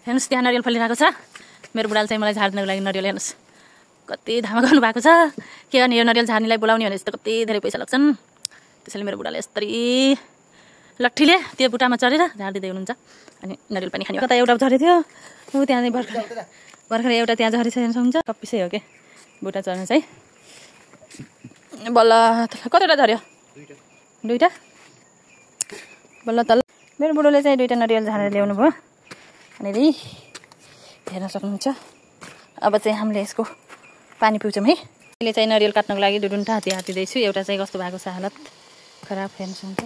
हेर्नुहोस् त्यहाँ नरिवल फलिरहेको छ। मेरो बुढाले चाहिँ मलाई झार्नको लागि नरिवल हेर्नुहोस् कति धामा गर्नु भएको छ। के गर्ने यो नरिवल झार्नेलाई बोलाउने भने त कति धेरै पैसा लाग्छन्। त्यसैले मेरो बुढाले यस्तरी लट्ठीले त्यो बुट्टामा चढेर झारिदिँदै हुनुहुन्छ। अनि नरिवल पनि खाने कता एउटा झरेको थियो ऊ त्यहाँ चाहिँ भर्खर एउटा त्यहाँ झरी छ हेर्नुहुन्छ। कप्पिसै हो के बुट्टा चढ्नु चाहिँ। बल्ल कतिवटा झऱ्यो? दुईवटा। बल्ल तल मेरो बुढोले चाहिँ 2टा नरिवल झारेर ल्याउनु भयो। अनि हेर्न सक्नुहुन्छ। अब चाहिँ हामीले यसको पानी पिउँछौँ है। अहिले चाहिँ नरिवल काट्नको लागि डुडुन्टा हातिदैछु। एउटा चाहिँ कस्तो भएको छ हालत खराब हेर्न सक्नुहुन्छ।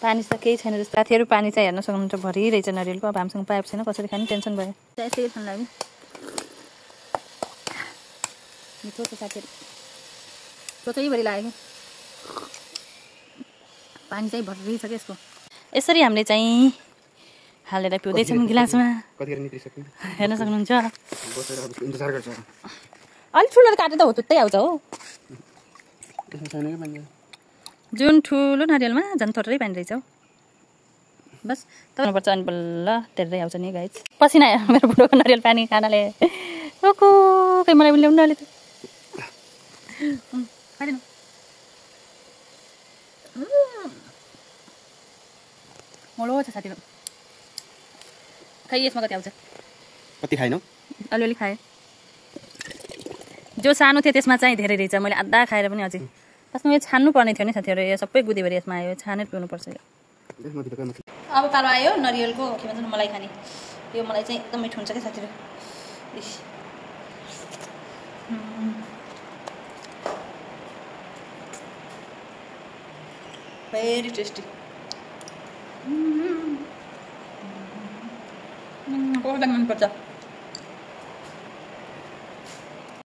पानी त केही छैन जस्तो। साथीहरू पानी चाहिँ हेर्न सक्नुहुन्छ भरि रहेछ नरिवलको। अब हामीसँग पाइप छैन कसरी खाने टेन्सन भयो। यसै खान लाग्यो मिठो छ साथीहरू। सोचैभरि लाग्यो पानी चाहिँ भरि छ क्या यसको। यसरी हामीले चाहिँ हालेर पिउँदैछौँ गिलासमा हेर्न सक्नुहुन्छ। अलिक ठुलो काटे त हो तुत्तै आउँछ हो। जुन ठुलो नरिवलमा झन् थोरै पानी रहेछ हौ। बस पर्छ अनि बल्ल तेर्दै आउँछ नि गाइज। पसिना मेरो बुढोको नरिवल पानी खानाले ओको खै मलाई पनि ल्याउनु अहिले त मलो छ साथीहरू। खै यसमा कति आउँछ? कति खाएनौ? अलिअलि खाएँ। जो सानो थियो त्यसमा चाहिँ धेरै रहेछ। मैले आधा खाएर पनि अझै फर्स्टमा यो छान्नु पर्ने थियो नि साथीहरू। यो सबै गुदीभरि यसमा आयो छानेर पिउनुपर्छ यो। अब पालो आयो नरिवलको के भन्छ मलाई खाने। यो मलाई चाहिँ एकदम मिठो हुन्छ क्या साथीहरू। Very tasty. कसलाई मनपर्छ?